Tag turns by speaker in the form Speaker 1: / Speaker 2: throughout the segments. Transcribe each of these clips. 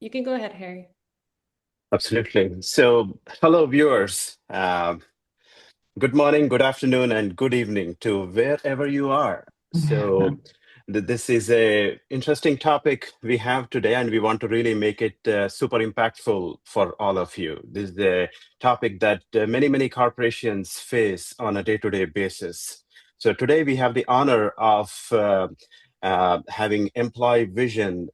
Speaker 1: You can go ahead, Harry.
Speaker 2: Absolutely. So, hello, viewers. Good morning, good afternoon, and good evening to wherever you are. This is a interesting topic we have today, and we want to really make it super impactful for all of you. This is a topic that many corporations face on a day-to-day basis. So today we have the honor of having Employvision,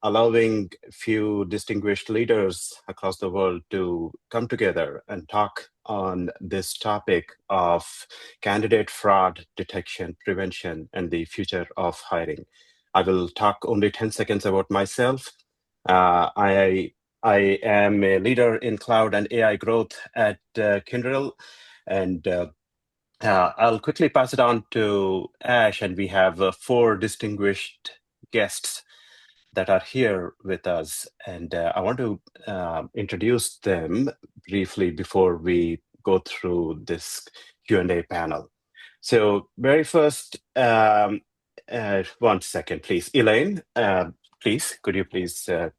Speaker 2: allowing few distinguished leaders across the world to come together and talk on this topic of candidate fraud detection, prevention, and the future of hiring. I will talk only 10 seconds about myself. I am a leader in cloud and AI growth at Kyndryl, and I'll quickly pass it on to Ash, and we have four distinguished guests that are here with us. And I want to introduce them briefly before we go through this Q&A panel. So very first, 1 second, please. Elaine, please, could you please go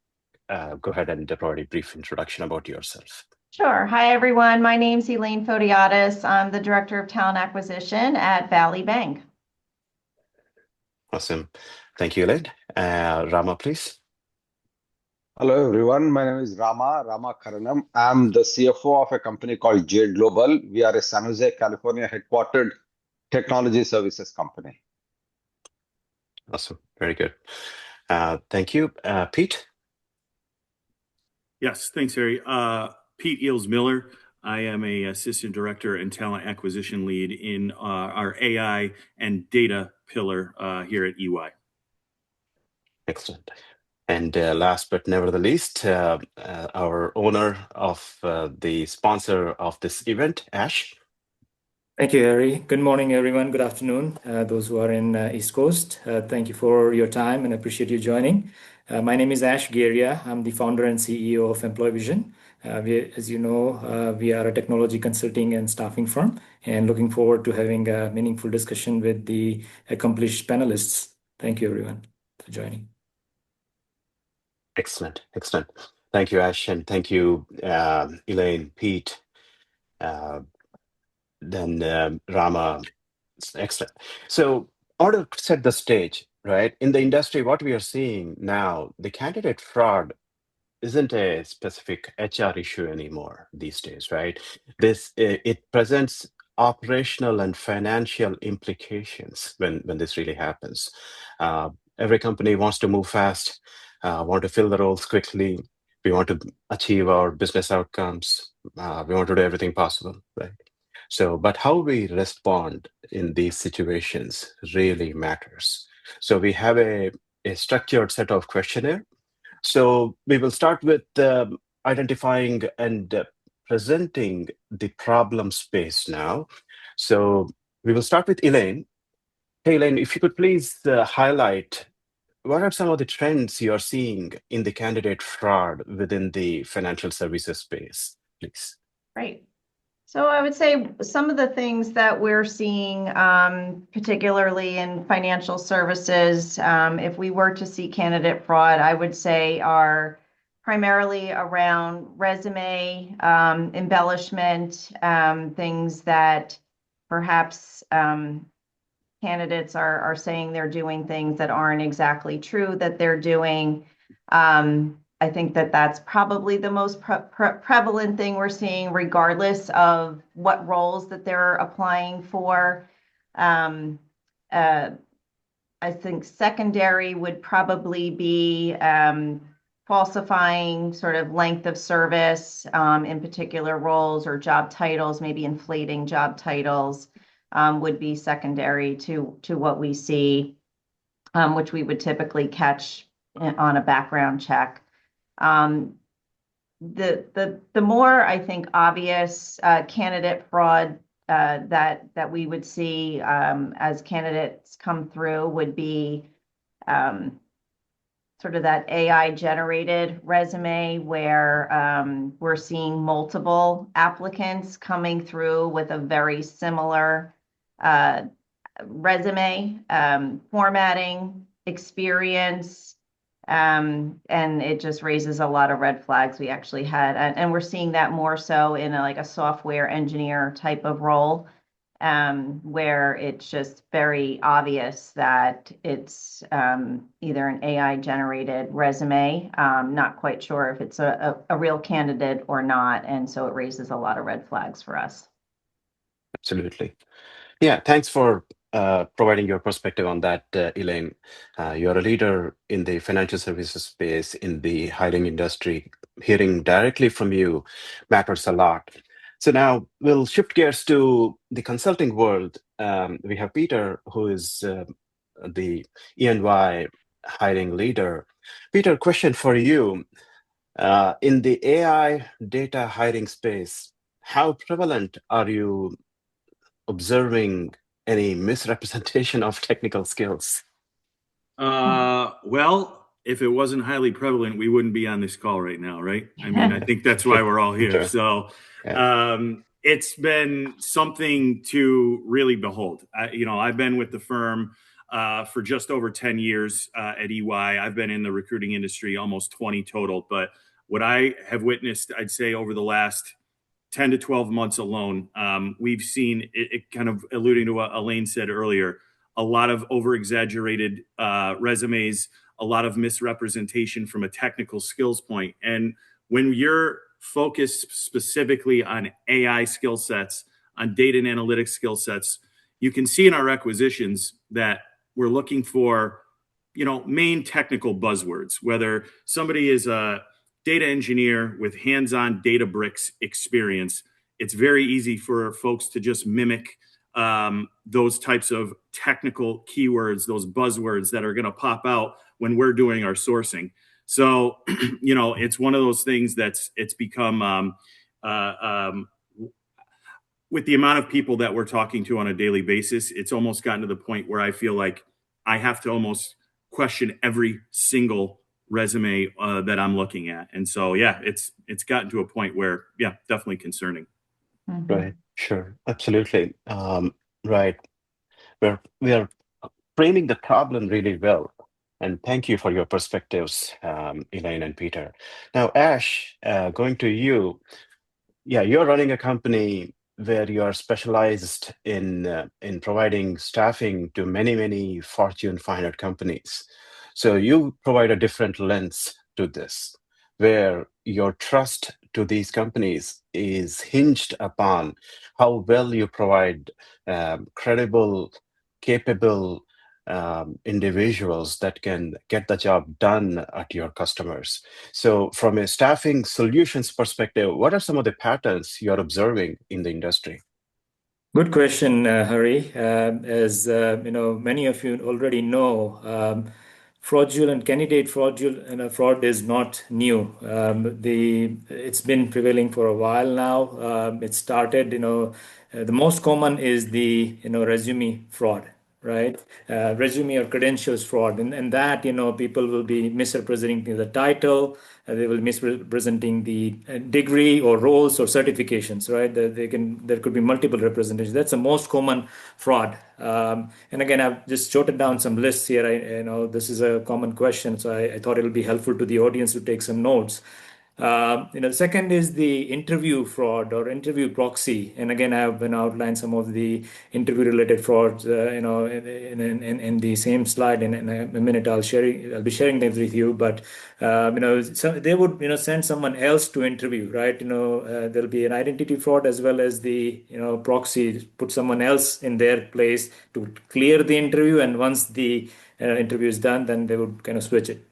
Speaker 2: ahead and provide a brief introduction about yourself?
Speaker 3: Sure. Hi, everyone. My name's Elaine Fodiatis. I'm the Director of Talent Acquisition at Valley Bank.
Speaker 2: Awesome. Thank you, Elaine. Rama, please.
Speaker 4: Hello, everyone. My name is Rama Karanam. I'm the CFO of a company called Jade Global. We are a San Jose, California headquartered technology services company.
Speaker 2: Awesome. Very good. Thank you. Pete?
Speaker 5: Yes, thanks, Harry. Pete Eels Miller. I am a assistant director and talent acquisition lead in our AI and data pillar here at EY.
Speaker 2: Excellent. And last but never the least, our owner of the sponsor of this event, Ash.
Speaker 6: Thank you, Harry. Good morning, everyone. Good afternoon, those who are in East Coast. Thank you for your time and appreciate you joining. My name is Ash Geria. I'm the founder and CEO of Employvision. As you know, we are a technology consulting and staffing firm, and looking forward to having a meaningful discussion with the accomplished panelists. Thank you, everyone, for joining.
Speaker 2: Excellent. Thank you, Ash, and thank you, Elaine, Pete, then Rama. Excellent. So, in order to set the stage, right, in the industry, what we are seeing now, the candidate fraud isn't a specific HR issue anymore these days, right? It presents operational and financial implications when this really happens. Every company wants to move fast, want to fill the roles quickly. We want to achieve our business outcomes. We want to do everything possible, right? So, but how we respond in these situations really matters. So we have a structured set of questionnaire. So we will start with identifying and presenting the problem space now. So we will start with Elaine. Hey, Elaine, if you could please highlight what are some of the trends you're seeing in the candidate fraud within the financial services space, please?
Speaker 3: Right. So I would say some of the things that we're seeing, particularly in financial services, if we were to see candidate fraud, I would say are primarily around resume embellishment, things that perhaps candidates are saying they're doing things that aren't exactly true that they're doing. I think that that's probably the most prevalent thing we're seeing, regardless of what roles that they're applying for. I think secondary would probably be falsifying sort of length of service in particular roles or job titles, maybe inflating job titles would be secondary to what we see, which we would typically catch on a background check. The more, I think, obvious candidate fraud that we would see as candidates come through would be sort of that AI generated resume where we're seeing multiple applicants coming through with a very similar resume, formatting, experience, And it just raises a lot of red flags. We actually had, and we're seeing that more so in like a software engineer type of role, where it's just very obvious that it's either an AI generated resume. Not quite sure if it's a real candidate or not. And so it raises a lot of red flags for us.
Speaker 2: Absolutely. Yeah, thanks for providing your perspective on that, Elaine. You're a leader in the financial services space in the hiring industry. Hearing directly from you matters a lot. So now we'll shift gears to the consulting world. We have Peter, who is the E&Y hiring leader. Peter, question for you. In the AI data hiring space, how prevalent are you observing any misrepresentation of technical skills?
Speaker 5: Well, if it wasn't highly prevalent, we wouldn't be on this call right now, right? I mean, I think that's why we're all here.
Speaker 2: Sure.
Speaker 5: So
Speaker 2: Yeah.
Speaker 5: it's been something to really behold. I've been with the firm for just over 10 years at EY. I've been in the recruiting industry almost 20 total. But what I have witnessed, I'd say over the last 10 to 12 months alone, we've seen it kind of alluding to what Elaine said earlier, a lot of over-exaggerated resumes, a lot of misrepresentation from a technical skills point. And when you're focused specifically on AI skill sets, on data and analytics skill sets, you can see in our acquisitions that we're looking for, main technical buzzwords, whether somebody is a data engineer with hands-on Databricks experience. It's very easy for folks to just mimic those types of technical keywords, those buzzwords that are going to pop out when we're doing our sourcing. So, it's one of those things it's become with the amount of people that we're talking to on a daily basis, it's almost gotten to the point where I feel like I have to almost question every single resume that I'm looking at. And so, yeah, it's gotten to a point where, yeah, definitely concerning.
Speaker 3: Mm-hmm.
Speaker 2: Right. Sure. Absolutely. Right. We are framing the problem really well. And thank you for your perspectives, Elaine and Peter. Now, Ash, going to you. Yeah, you're running a company where you are specialized in providing staffing to many Fortune 500 companies. So you provide a different lens to this, where your trust to these companies is hinged upon how well you provide credible, capable individuals that can get the job done at your customers. So from a staffing solutions perspective, what are some of the patterns you're observing in the industry?
Speaker 6: Good question, Hari. As many of you already know, candidate fraud is not new. It's been prevailing for a while now. It started, the most common is the resume fraud, right? Resume or credentials fraud, and that people will be misrepresenting the title. They will misrepresenting the degree or roles or certifications, right? There could be multiple representations. That's the most common fraud. And again, I've just jotted down some lists here. This is a common question, so I thought it'll be helpful to the audience to take some notes. Second is the interview fraud or interview proxy. And again, I've been outlined some of the interview related frauds, in the same slide. In a minute, I'll be sharing them with you. But, so they would, send someone else to interview, right? There'll be an identity fraud as well as the, proxy, put someone else in their place to clear the interview. And once the interview is done, then they would kind of switch it.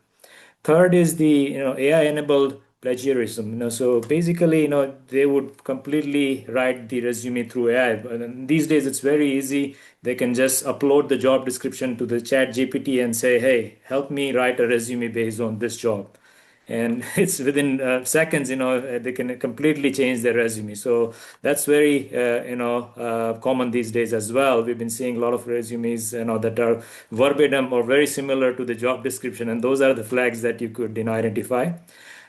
Speaker 6: Third is the AI enabled plagiarism. So basically, they would completely write the resume through AI. And these days, it's very easy. They can just upload the job description to the chat GPT and say, hey, help me write a resume based on this job. And it's within seconds, they can completely change their resume. So that's very, common these days as well. We've been seeing a lot of resumes, that are verbatim or very similar to the job description. And those are the flags that you could, identify.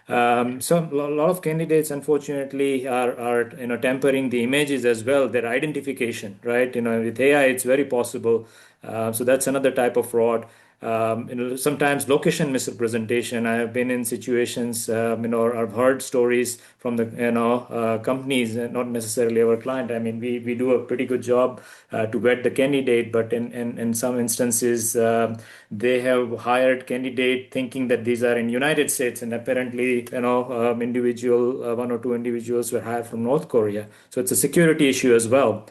Speaker 6: So a lot of candidates, unfortunately, are tempering the images as well, their identification, right? With AI, it's very possible. So that's another type of fraud. Sometimes location misrepresentation. I have been in situations, or I've heard stories from the, companies, not necessarily our client. I mean, we do a pretty good job to vet the candidate, but in some instances, they have hired candidate thinking that these are in United States, and apparently, one or two individuals were hired from North Korea. So it's a security issue as well.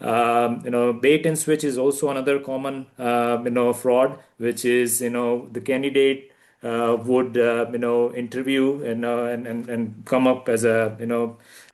Speaker 6: Bait and switch is also another common, fraud, which is, the candidate would, interview and come up as a,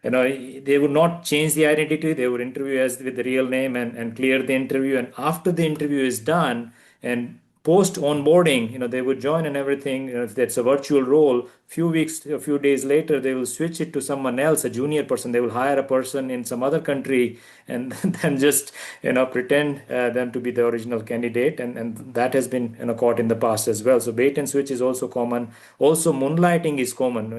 Speaker 6: they would not change the identity. They would interview as with the real name and clear the interview. And after the interview is done and post onboarding, they would join and everything. If that's a virtual role, a few days later, they will switch it to someone else, a junior person. They will hire a person in some other country and then just, pretend them to be the original candidate. And that has been, caught in the past as well. So bait and switch is also common. Also, moonlighting is common.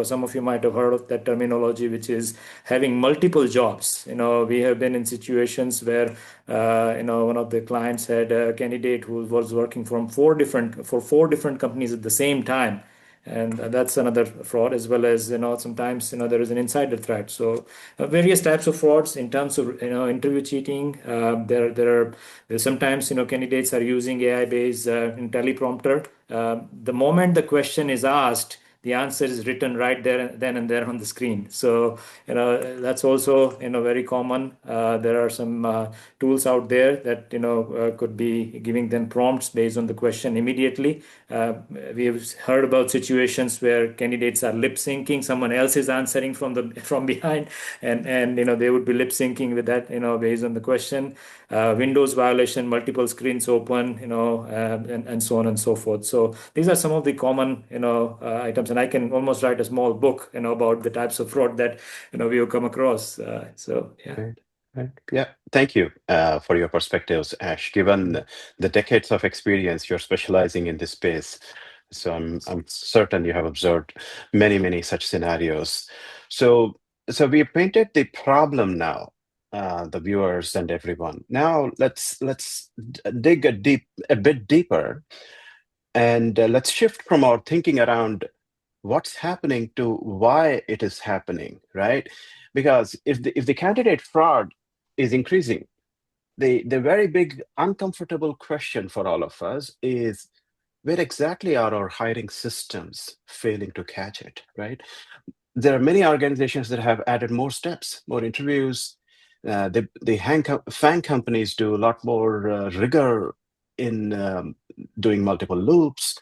Speaker 6: Some of you might have heard of that terminology, which is having multiple jobs. We have been in situations where, one of the clients had a candidate who was working for four different companies at the same time, and that's another fraud. As well as, sometimes, there is an insider threat. So various types of frauds in terms of, interview cheating. There's sometimes, candidates are using AI based in teleprompter. The moment the question is asked, the answer is written right there, then and there on the screen. So, that's also, very common. There are some tools out there that, could be giving them prompts based on the question immediately. We have heard about situations where candidates are lip syncing. Someone else is answering from behind, and they would be lip syncing with that, based on the question. Windows violation, multiple screens open, and so on and so forth. So these are some of the common, items, and I can almost write a small book, about the types of fraud that, we have come across. Yeah.
Speaker 2: Right. Yeah. Thank you for your perspectives, Ash. Given the decades of experience you're specializing in this space, so I'm certain you have observed many such scenarios. So we have painted the problem now, the viewers and everyone. Now let's dig a bit deeper, and let's shift from our thinking around what's happening to why it is happening, right? Because if the candidate fraud is increasing, the very big uncomfortable question for all of us is, where exactly are our hiring systems failing to catch it, right? There are many organizations that have added more steps, more interviews. FANG companies do a lot more rigor in doing multiple loops.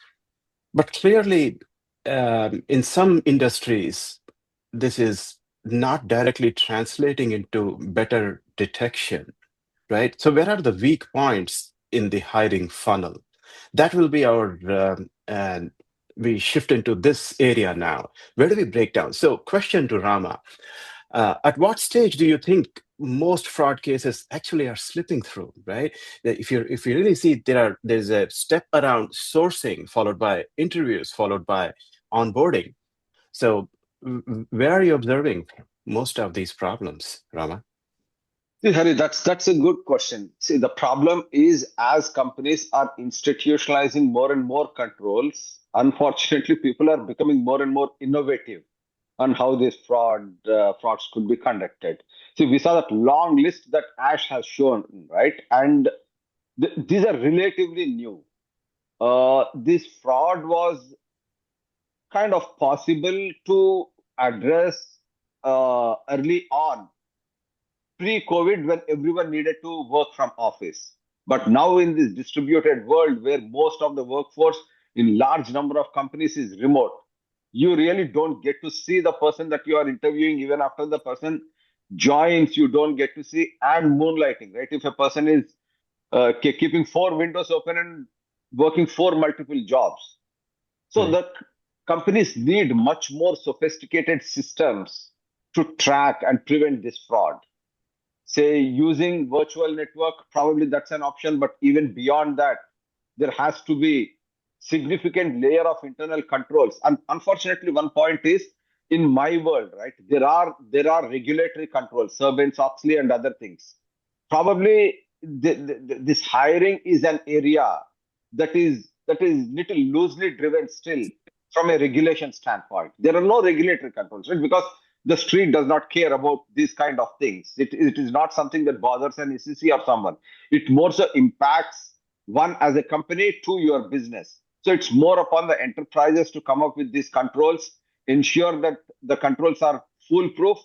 Speaker 2: But clearly, in some industries, this is not directly translating into better detection, right? So where are the weak points in the hiring funnel? That will be our, and we shift into this area now. Where do we break down? So question to Rama, at what stage do you think most fraud cases actually are slipping through, right? If you really see there's a step around sourcing, followed by interviews, followed by onboarding. So where are you observing most of these problems, Rama?
Speaker 4: See, Hari, that's a good question. See, the problem is as companies are institutionalizing more and more controls, unfortunately, people are becoming more and more innovative on how these frauds could be conducted. See, we saw that long list that Ash has shown, right? And these are relatively new. This fraud was kind of possible to address early on, pre-COVID, when everyone needed to work from office. But now in this distributed world where most of the workforce in large number of companies is remote, you really don't get to see the person that you are interviewing. Even after the person joins, you don't get to see. And moonlighting, right? If a person is keeping four windows open and working four multiple jobs. So
Speaker 2: Right.
Speaker 4: the companies need much more sophisticated systems to track and prevent this fraud. Say using virtual network, probably that's an option, but even beyond that, there has to be significant layer of internal controls. And unfortunately, one point is, in my world, right, there are regulatory controls, Sarbanes-Oxley and other things. Probably this hiring is an area that is little loosely driven still from a regulation standpoint. There are no regulatory controls, right? Because the street does not care about these kind of things. It is not something that bothers an SEC or someone. It more so impacts one as a company to your business. So it's more upon the enterprises to come up with these controls, ensure that the controls are foolproof,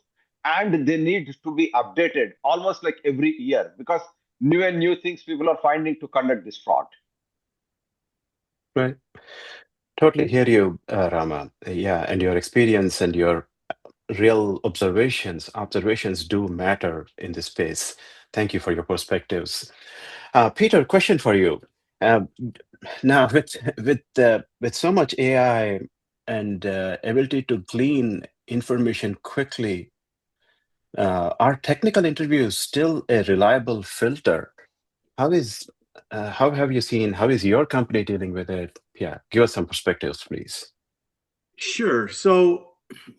Speaker 4: and they need to be updated almost like every year, because new and new things people are finding to conduct this fraud.
Speaker 2: Right. Totally hear you, Rama. Yeah, and your experience and your real observations do matter in this space. Thank you for your perspectives. Peter, question for you. Um, Now, with so much AI and ability to glean information quickly, are technical interviews still a reliable filter? How have you seen, how is your company dealing with it? Yeah, give us some perspectives, please.
Speaker 5: Sure. So,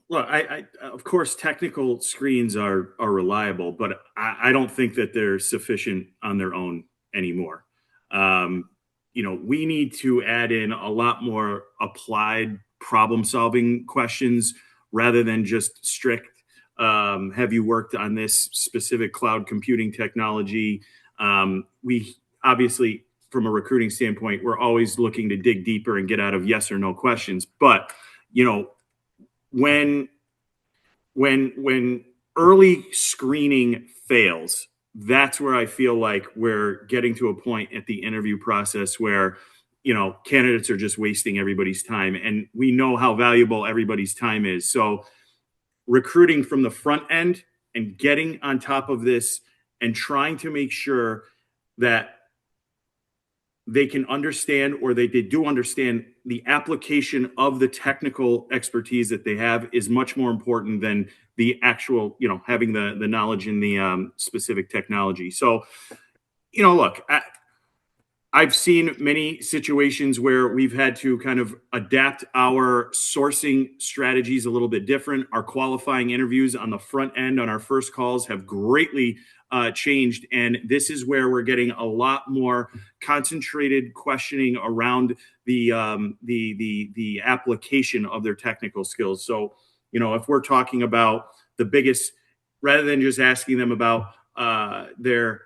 Speaker 5: look, I of course technical screens are reliable, but I don't think that they're sufficient on their own anymore. We need to add in a lot more applied problem solving questions rather than just strict. Have you worked on this specific cloud computing technology? We obviously, from a recruiting standpoint, we're always looking to dig deeper and get out of yes or no questions, but when early screening fails, that's where I feel like we're getting to a point at the interview process where candidates are just wasting everybody's time, and we know how valuable everybody's time is. So recruiting from the front end and getting on top of this and trying to make sure that they can understand, or they do understand, the application of the technical expertise that they have is much more important than the actual, having the knowledge in the specific technology. So, look, I've seen many situations where we've had to kind of adapt our sourcing strategies a little bit different. Our qualifying interviews on the front end on our first calls have greatly changed, and this is where we're getting a lot more concentrated questioning around the application of their technical skills. So, if we're talking about the biggest, rather than just asking them about their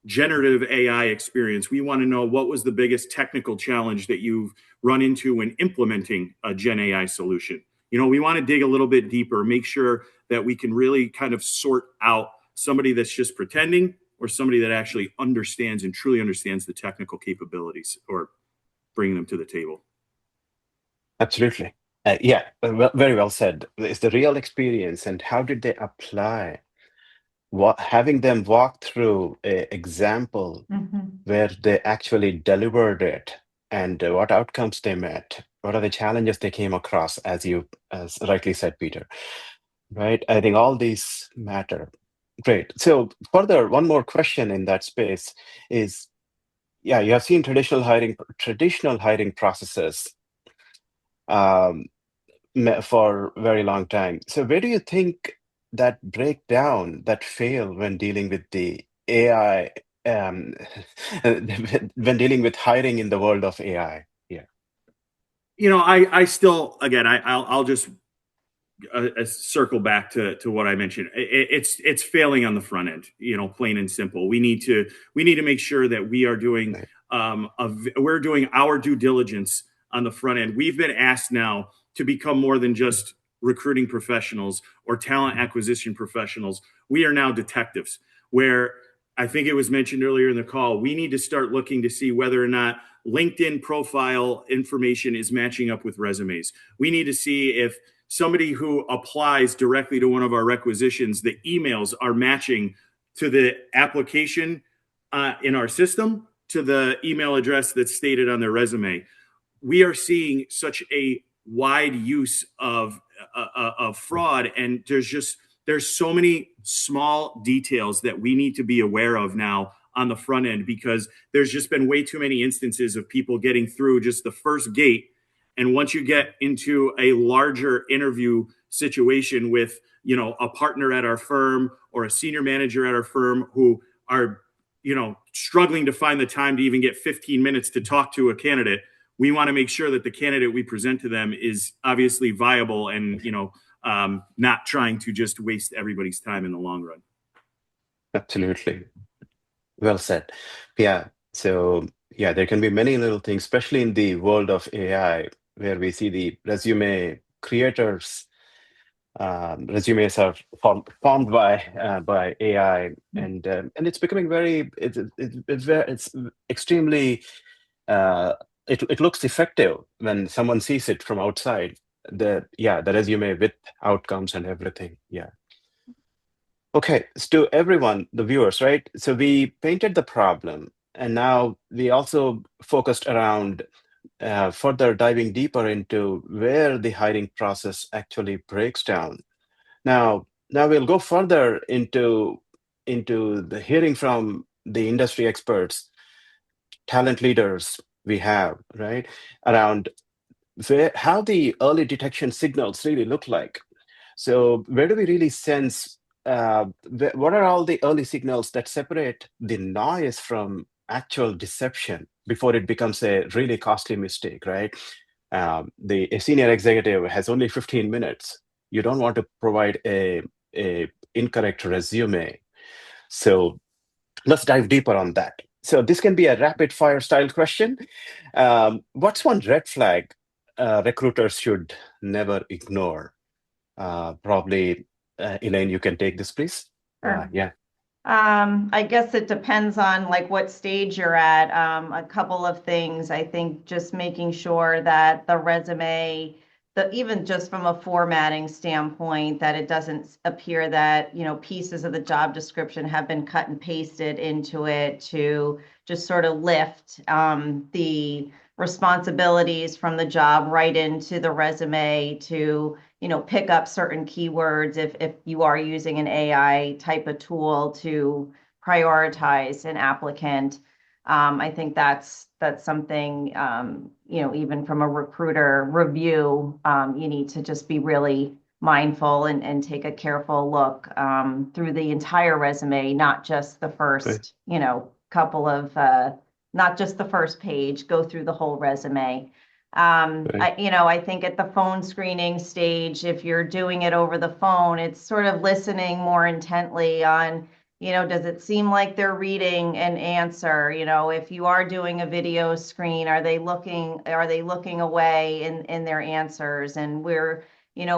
Speaker 5: generative AI experience, we want to know what was the biggest technical challenge that you've run into when implementing a Gen AI solution. We want to dig a little bit deeper, make sure that we can really kind of sort out somebody that's just pretending or somebody that actually understands and truly understands the technical capabilities or bringing them to the table.
Speaker 2: Absolutely. Yeah, very well said. It's the real experience, and how did they apply? Having them walk through an example where they actually delivered it, and what outcomes they met, what are the challenges they came across, as rightly said, Peter. Right? I think all these matter. Great. So further, one more question in that space is, yeah, you have seen traditional hiring processes for a very long time. So where do you think that break down, that fail when dealing with the AI, when dealing with hiring in the world of AI? Yeah.
Speaker 5: I still, again, I'll just circle back to what I mentioned. It's failing on the front end, plain and simple. We need to make sure that we are doing we're doing our due diligence on the front end. We've been asked now to become more than just recruiting professionals or talent acquisition professionals. We are now detectives, where I think it was mentioned earlier in the call, we need to start looking to see whether or not LinkedIn profile information is matching up with resumes. We need to see if somebody who applies directly to one of our requisitions, the emails are matching to the application in our system, to the email address that's stated on their resume. We are seeing such a wide use of fraud, and there's so many small details that we need to be aware of now on the front end, because there's just been way too many instances of people getting through just the first gate. And once you get into a larger interview situation with, a partner at our firm or a senior manager at our firm who are struggling to find the time to even get 15 minutes to talk to a candidate. We want to make sure that the candidate we present to them is obviously viable and, not trying to just waste everybody's time in the long run.
Speaker 2: Absolutely. Well said. Yeah. So, yeah, there can be many little things, especially in the world of AI, where we see the resume creators. Resumes are formed by AI, and it's becoming it's extremely. It looks effective when someone sees it from outside. The resume with outcomes and everything. Yeah. Okay, so to everyone, the viewers, right? So we painted the problem, and now we also focused around further diving deeper into where the hiring process actually breaks down. Now we'll go further into the hearing from the industry experts, talent leaders we have, right, around how the early detection signals really look like. So where do we really sense what are all the early signals that separate the noise from actual deception before it becomes a really costly mistake, right? A senior executive has only 15 minutes. You don't want to provide a incorrect resume. So let's dive deeper on that. So this can be a rapid fire style question. What's one red flag recruiters should never ignore? Probably, Elaine, you can take this, please.
Speaker 3: Sure.
Speaker 2: Yeah.
Speaker 3: I guess it depends on like what stage you're at. A couple of things. I think just making sure that the resume, even just from a formatting standpoint, that it doesn't appear that, pieces of the job description have been cut and pasted into it to just sort of lift the responsibilities from the job right into the resume to pick up certain keywords if you are using an AI type of tool to prioritize an applicant. I think that's something, even from a recruiter review, you need to just be really mindful and take a careful look through the entire resume, not just the first, couple of, not just the first page, go through the whole resume. I think at the phone screening stage, if you're doing it over the phone, it's sort of listening more intently on, does it seem like they're reading an answer? If you are doing a video screen, are they looking away in their answers? And we're,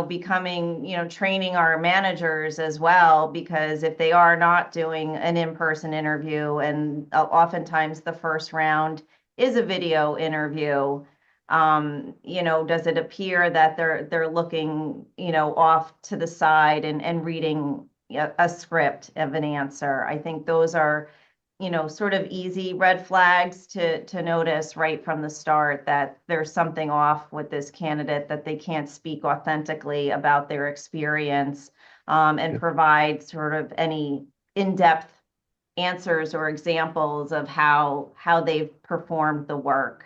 Speaker 3: becoming, training our managers as well, because if they are not doing an in-person interview, and oftentimes the first round is a video interview, does it appear that they're looking, off to the side and reading a script of an answer? I think those are, sort of easy red flags to notice right from the start that there's something off with this candidate, that they can't speak authentically about their experience and provide sort of any in-depth answers or examples of how they've performed the work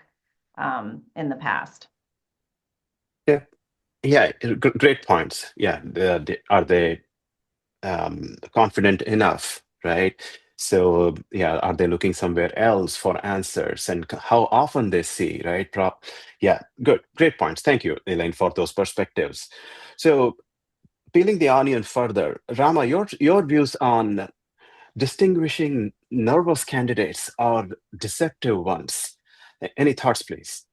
Speaker 3: in the past.
Speaker 2: Yeah, great points. Yeah, are they confident enough, right? So, yeah, are they looking somewhere else for answers, and how often they see, right? Yeah, good, great points. Thank you, Elaine, for those perspectives. So, peeling the onion further, Rama, your views on distinguishing nervous candidates or deceptive ones. Any thoughts, please?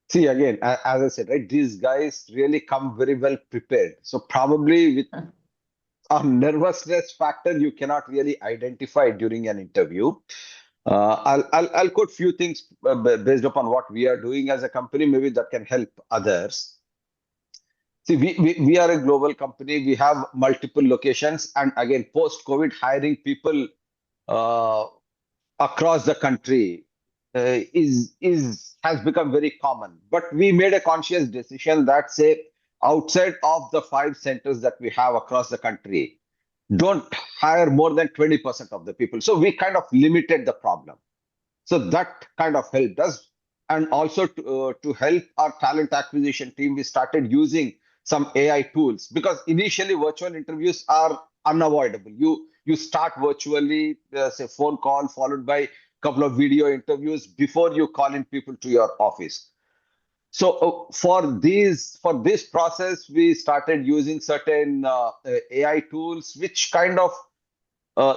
Speaker 4: See, again, as I said, right, these guys really come very well prepared. So probably with a nervousness factor, you cannot really identify during an interview. I'll quote few things based upon what we are doing as a company. Maybe that can help others. See, we are a global company. We have multiple locations, and again, post-COVID, hiring people across the country has become very common. But we made a conscious decision that, say, outside of the 5 centers that we have across the country, don't hire more than 20% of the people. So we kind of limited the problem. So that kind of helped us. And also to help our talent acquisition team, we started using some AI tools, because initially virtual interviews are unavoidable. You start virtually, say phone call followed by a couple of video interviews before you call in people to your office. So for this process, we started using certain AI tools, which kind of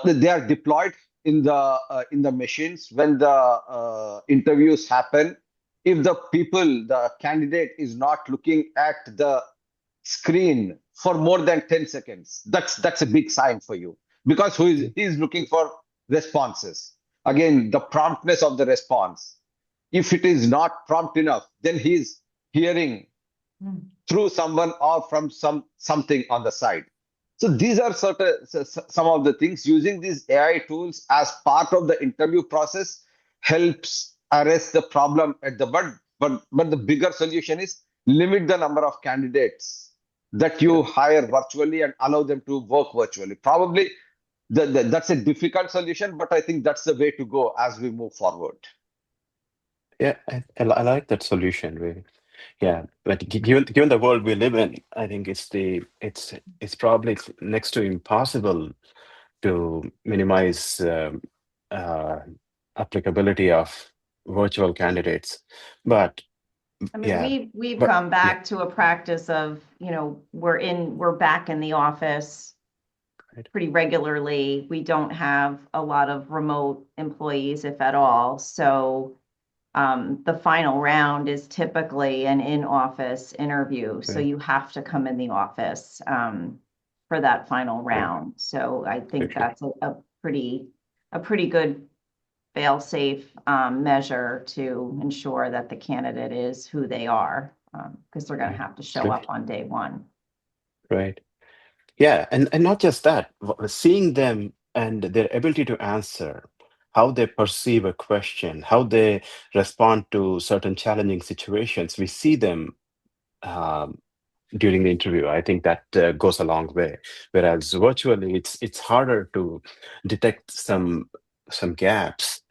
Speaker 4: they are deployed in the machines when the interviews happen. If the candidate is not looking at the screen for more than 10 seconds, that's a big sign for you, because he's looking for responses. Again, the promptness of the response. If it is not prompt enough, then he's hearing through someone or from something on the side. So these are some of the things. Using these AI tools as part of the interview process helps arrest the problem at the but the bigger solution is limit the number of candidates that you hire virtually and allow them to work virtually. Probably that's a difficult solution, but I think that's the way to go as we move forward.
Speaker 2: Yeah, I like that solution, really. Yeah, but given the world we live in, I think it's probably next to impossible to minimize applicability of virtual candidates. But
Speaker 3: I mean,
Speaker 2: yeah,
Speaker 3: we've
Speaker 2: but
Speaker 3: come
Speaker 2: yeah,
Speaker 3: back to a practice of, we're back in the office
Speaker 2: right,
Speaker 3: pretty regularly. We don't have a lot of remote employees, if at all. So the final round is typically an in-office interview. So
Speaker 2: right,
Speaker 3: you have to come in the office for that final
Speaker 2: right,
Speaker 3: round. So I think
Speaker 2: quickly.
Speaker 3: that's a pretty good fail-safe measure to ensure that the candidate is who they are, because they're going to
Speaker 2: Right.
Speaker 3: have to show
Speaker 2: Good.
Speaker 3: up on day one.
Speaker 2: Right. Yeah, and not just that, seeing them and their ability to answer, how they perceive a question, how they respond to certain challenging situations, we see them um, during the interview. I think that goes a long way. Whereas virtually, it's harder to detect some gaps.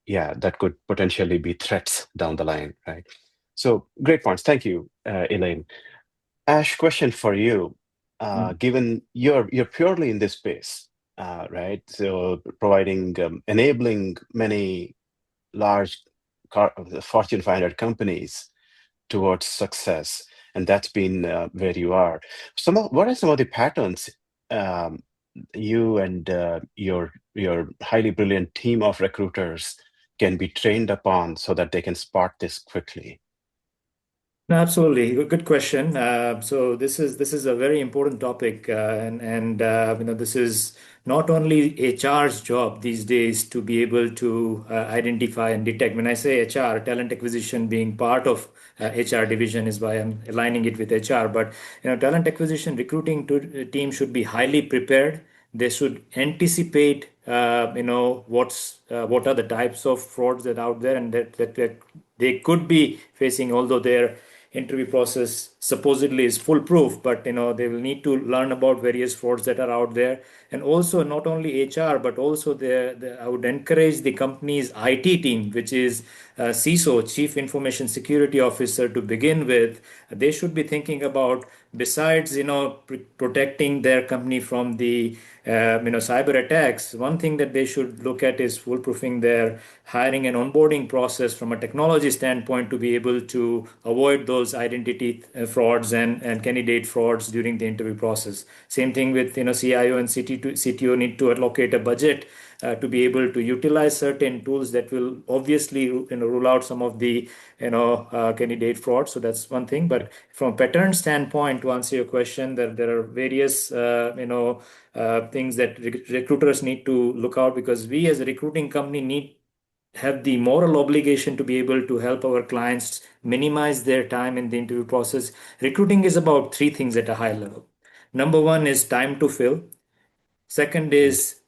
Speaker 2: Yeah, that could potentially be threats down the line, right? So great points. Thank you, Elaine. Ash, question for you. Given you're purely in this space, right? So providing, enabling many large Fortune 500 companies towards success, and that's been where you are. What are some of the patterns um, you and your highly brilliant team of recruiters can be trained upon so that they can spot this quickly?
Speaker 6: No, absolutely. Good question. So this is a very important topic, and this is not only HR's job these days to be able to identify and detect. When I say HR, talent acquisition being part of HR division is why I'm aligning it with HR. But talent acquisition recruiting team should be highly prepared. They should anticipate, what are the types of frauds that are out there, and that they could be facing, although their interview process supposedly is foolproof, but they will need to learn about various frauds that are out there. And also not only HR, but also I would encourage the company's IT team, which is CISO, Chief Information Security Officer, to begin with. They should be thinking about, besides protecting their company from the cyber attacks, one thing that they should look at is foolproofing their hiring and onboarding process from a technology standpoint, to be able to avoid those identity frauds and candidate frauds during the interview process. Same thing with CIO and CTO need to allocate a budget to be able to utilize certain tools that will obviously rule out some of the candidate fraud. So that's one thing. But from a pattern standpoint, to answer your question, there are various things that recruiters need to look out, because we as a recruiting company have the moral obligation to be able to help our clients minimize their time in the interview process. Recruiting is about three things at a high level. Number one is time to fill. Second
Speaker 2: Right.
Speaker 6: is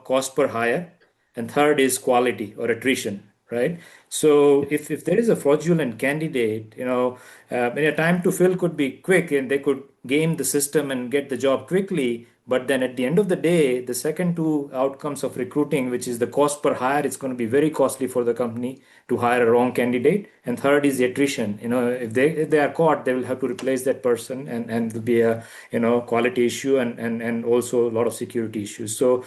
Speaker 6: cost per hire, and third is quality or attrition, right? So if there is a fraudulent candidate, time to fill could be quick and they could game the system and get the job quickly, But then at the end of the day, the second two outcomes of recruiting, which is the cost per hire, it's going to be very costly for the company to hire a wrong candidate. And third is the attrition. If they are caught, they will have to replace that person, and it'll be a quality issue and also a lot of security issues. So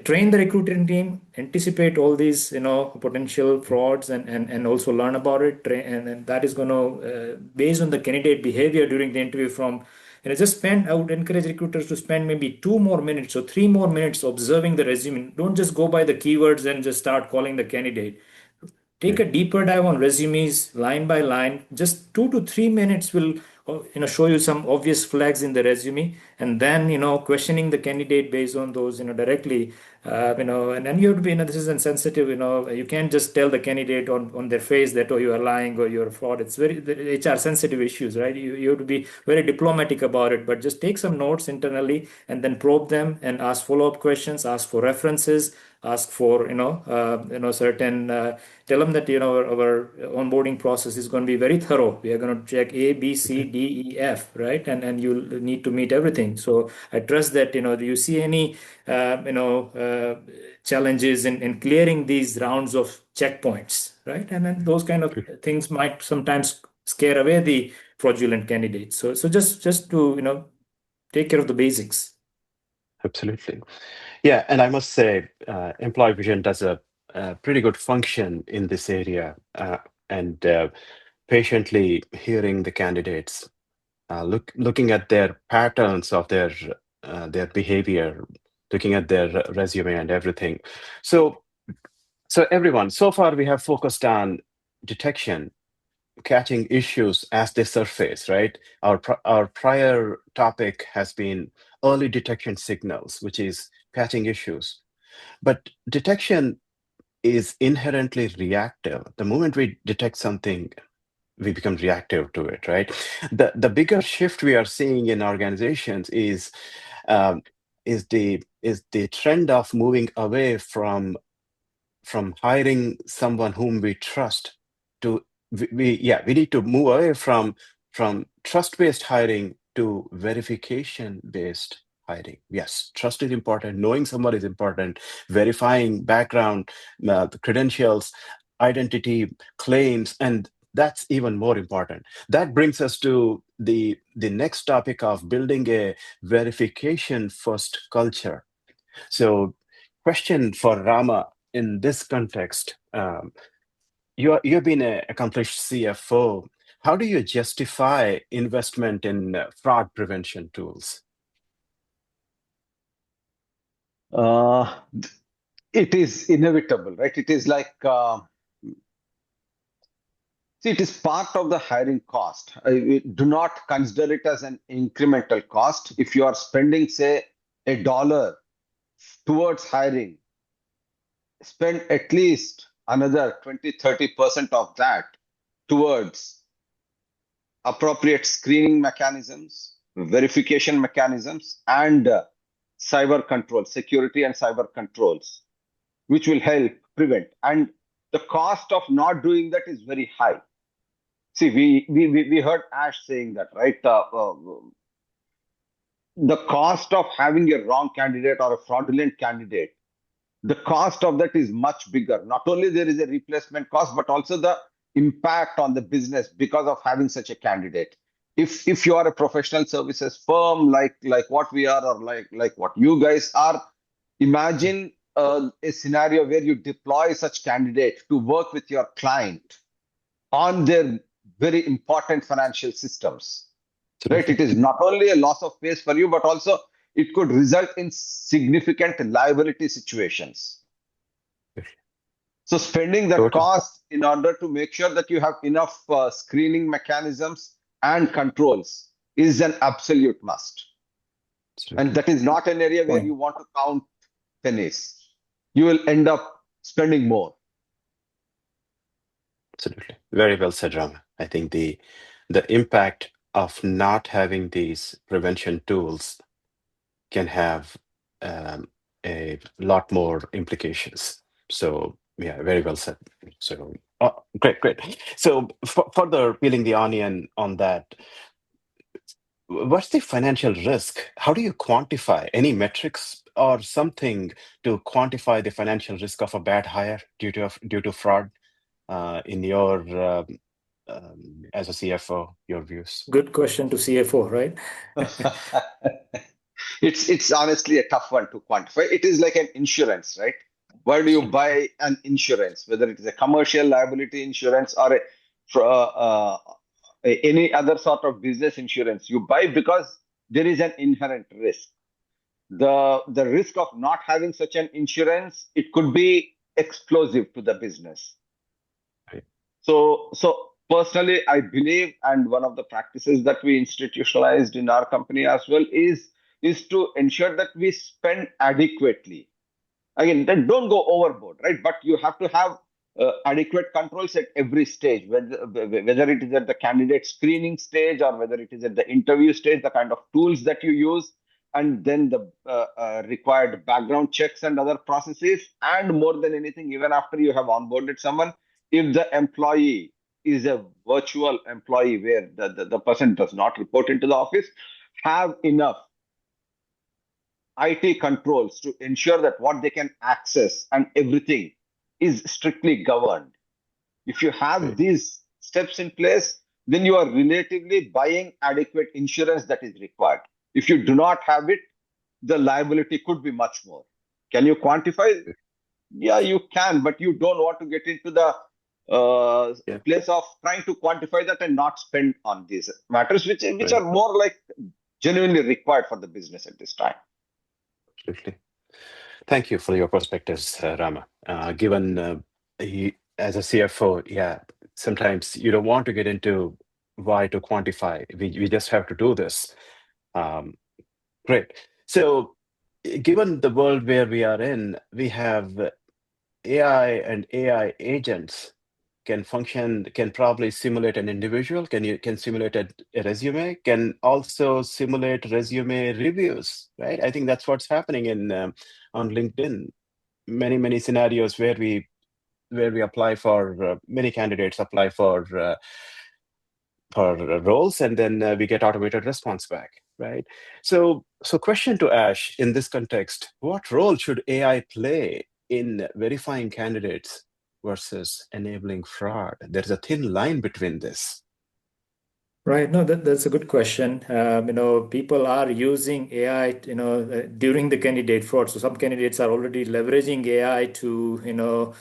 Speaker 6: train the recruiting team, anticipate all these potential frauds, and also learn about it. And that is going to based on the candidate behavior during the interview I would encourage recruiters to spend maybe 2 more minutes or 3 more minutes observing the resume. Don't just go by the keywords and just start calling the candidate. Take a deeper dive on resumes line by line. Just 2 to 3 minutes will show you some obvious flags in the resume, and then questioning the candidate based on those directly. And then you have to be, this is insensitive. You can't just tell the candidate on their face that, oh, you are lying or you're a fraud. It's very the HR sensitive issues, right? You have to be very diplomatic about it, but just take some notes internally and then probe them and ask follow-up questions, ask for references, ask for certain tell them that our onboarding process is going to be very thorough. We are going to check A, B, C, D, E, F, right? And you'll need to meet everything. So I trust that do you see any challenges in clearing these rounds of checkpoints, right? And then those kind of things might sometimes scare away the fraudulent candidates. So just to take care of the basics.
Speaker 2: Absolutely. Yeah, and I must say, Employvision does a pretty good function in this area, and patiently hearing the candidates, looking at their patterns of their behavior, looking at their resume and everything. So everyone, so far we have focused on detection, catching issues as they surface, right? Our prior topic has been early detection signals, which is catching issues. But detection is inherently reactive. The moment we detect something, we become reactive to it, right? The bigger shift we are seeing in organizations is the trend of moving away from hiring someone whom we trust to we need to move away from trust-based hiring to verification-based hiring. Yes, trust is important. Knowing someone is important. Verifying background, the credentials, identity, claims, and that's even more important. That brings us to the next topic of building a verification-first culture. So, question for Rama in this context. You've been an accomplished CFO. How do you justify investment in fraud prevention tools?
Speaker 4: It is inevitable, right? It is like, see, it is part of the hiring cost. Do not consider it as an incremental cost. If you are spending, say, $1 towards hiring, spend at least another 20-30% of that towards appropriate screening mechanisms, verification mechanisms, and cyber control, security and cyber controls, which will help prevent. And the cost of not doing that is very high. See, we heard Ash saying that, right? The cost of having a wrong candidate or a fraudulent candidate, the cost of that is much bigger. Not only there is a replacement cost, but also the impact on the business because of having such a candidate. If you are a professional services firm like what we are, or like what you guys are, imagine a scenario where you deploy such candidate to work with your client on their very important financial systems. Right? It is not only a loss of face for you, but also it could result in significant liability situations. So spending that cost in order to make sure that you have enough screening mechanisms and controls is an absolute must. And that is not an area where you want to count pennies. You will end up spending more.
Speaker 2: Absolutely. Very well said, Rama. I think the impact of not having these prevention tools can have a lot more implications. So yeah, very well said. So great. So further peeling the onion on that, What's the financial risk? How do you quantify any metrics or something to quantify the financial risk of a bad hire due to fraud in your as a CFO, your views?
Speaker 6: Good question to CFO, right?
Speaker 4: It's honestly a tough one to quantify. It is like an insurance, right? Why do you buy an insurance, whether it is a commercial liability insurance or any other sort of business insurance? You buy because there is an inherent risk. The risk of not having such an insurance, it could be explosive to the business.
Speaker 2: Right.
Speaker 4: So personally, I believe, and one of the practices that we institutionalized in our company as well is to ensure that we spend adequately. Again, then don't go overboard, right? But you have to have adequate controls at every stage, whether it is at the candidate screening stage or whether it is at the interview stage, the kind of tools that you use, and then the required background checks and other processes. And more than anything, even after you have onboarded someone, if the employee is a virtual employee where the person does not report into the office, have enough IT controls to ensure that what they can access and everything is strictly governed. If you have
Speaker 2: Right.
Speaker 4: these steps in place, then you are relatively buying adequate insurance that is required. If you do not have it, the liability could be much more. Can you quantify? Yeah, you can, but you don't want to get into the
Speaker 2: Yeah.
Speaker 4: place of trying to quantify that and not spend on these matters, which
Speaker 2: Right.
Speaker 4: are more like genuinely required for the business at this time.
Speaker 2: Absolutely. Thank you for your perspectives, Rama. Given as a CFO, yeah, sometimes you don't want to get into why to quantify. We just have to do this. Um, Great. So, given the world where we are in, we have AI and AI agents can probably simulate an individual, can simulate a resume, can also simulate resume reviews, right? I think that's what's happening in on LinkedIn. Many scenarios where we apply for many candidates apply for roles, and then we get automated response back, right? So question to Ash in this context: what role should AI play in verifying candidates versus enabling fraud? There's a thin line between this.
Speaker 6: Right. No, that's a good question. People are using AI, during the candidate fraud. So some candidates are already leveraging AI to,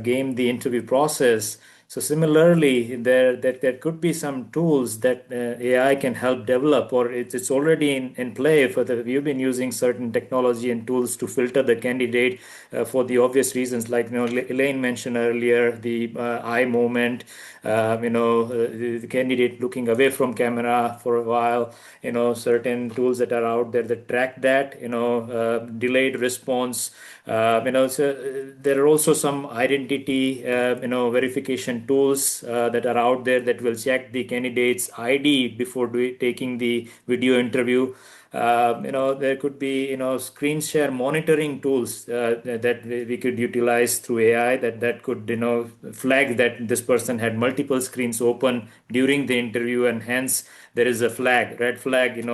Speaker 6: game the interview process. So similarly, there could be some tools that AI can help develop, or it's already in play. We've been using certain technology and tools to filter the candidate for the obvious reasons, like Elaine mentioned earlier, the eye movement, the candidate looking away from camera for a while, certain tools that are out there that track that, delayed response. So there are also some identity, verification tools that are out there that will check the candidate's ID before taking the video interview. There could be, screen share monitoring tools that we could utilize through AI that could, flag that this person had multiple screens open during the interview, and hence there is a red flag, and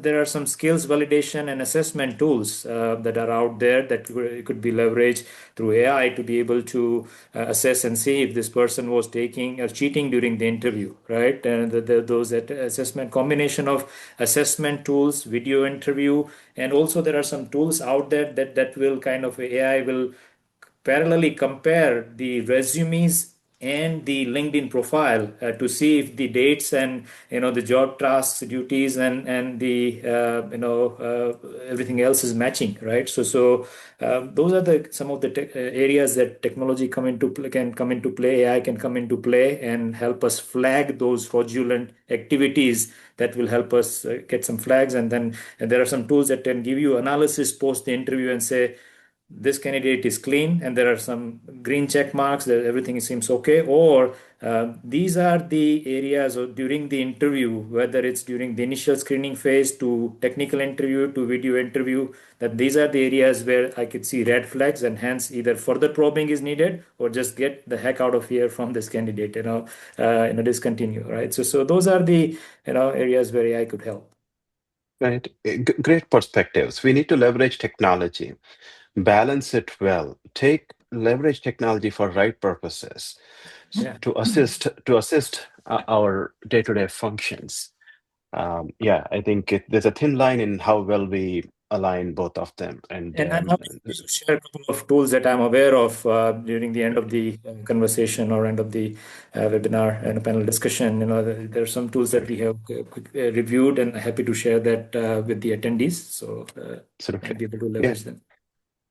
Speaker 6: there are some skills validation and assessment tools that are out there that could be leveraged through AI to be able to assess and see if this person was taking or cheating during the interview, right? And those assessment combination of assessment tools, video interview, and also there are some tools out there that will kind of AI will parallelly compare the resumes and the LinkedIn profile to see if the dates and the job tasks, duties, and the everything else is matching, right? So those are some of the areas that technology can come into play. AI can come into play and help us flag those fraudulent activities that will help us get some flags, and there are some tools that can give you analysis post the interview and say, this candidate is clean and there are some green check marks that everything seems okay, or These are the areas during the interview, whether it's during the initial screening phase to technical interview to video interview, that these are the areas where I could see red flags, and hence either further probing is needed or just get the heck out of here from this candidate, discontinue, right? So those are the, areas where AI could help.
Speaker 2: Right. Great perspectives. We need to leverage technology, balance it well, leverage technology for right purposes
Speaker 6: Yeah.
Speaker 2: to assist our day-to-day functions. I think there's a thin line in how well we align both of them. And
Speaker 6: And I'm happy to share a couple of tools that I'm aware of during the end of the conversation or end of the webinar and panel discussion. There are some tools that we have reviewed, and happy to share that with the attendees. So
Speaker 2: absolutely.
Speaker 6: and be able to
Speaker 2: Yeah.
Speaker 6: leverage them.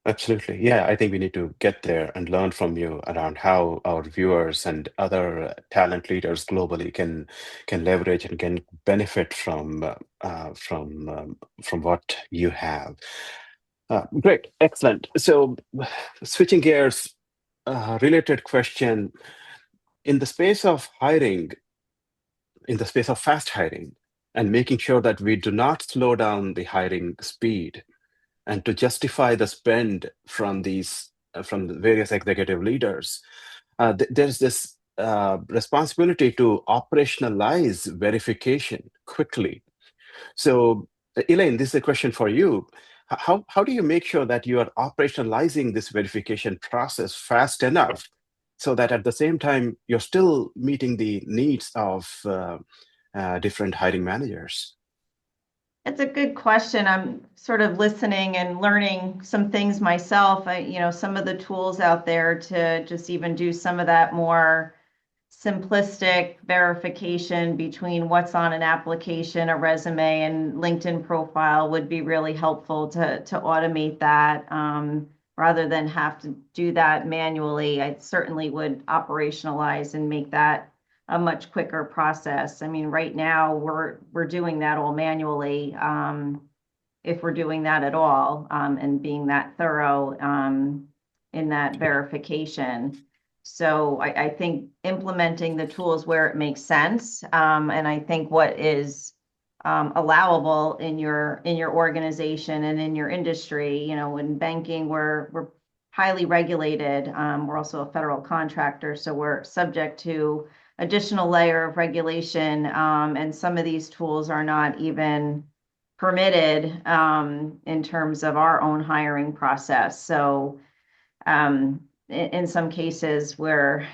Speaker 2: Absolutely. Yeah, I think we need to get there and learn from you around how our viewers and other talent leaders globally can leverage and can benefit from what you have. Great, excellent. So, switching gears, related question: in the space of hiring, in the space of fast hiring, and making sure that we do not slow down the hiring speed, and to justify the spend from from the various executive leaders, there's this responsibility to operationalize verification quickly. So, Elaine, this is a question for you. How do you make sure that you are operationalizing this verification process fast enough so that at the same time you're still meeting the needs of different hiring managers?
Speaker 3: It's a good question. I'm sort of listening and learning some things myself. Some of the tools out there to just even do some of that more simplistic verification between what's on an application, a resume, and LinkedIn profile would be really helpful to automate that rather than have to do that manually. I certainly would operationalize and make that a much quicker process. I mean, right now we're doing that all manually, if we're doing that at all, and being that thorough in that verification. So I think implementing the tools where it makes sense, and I think what is allowable in your organization and in your industry. In banking, we're highly regulated. We're also a federal contractor, so we're subject to additional layer of regulation, and some of these tools are not even permitted in terms of our own hiring process. So in some cases where,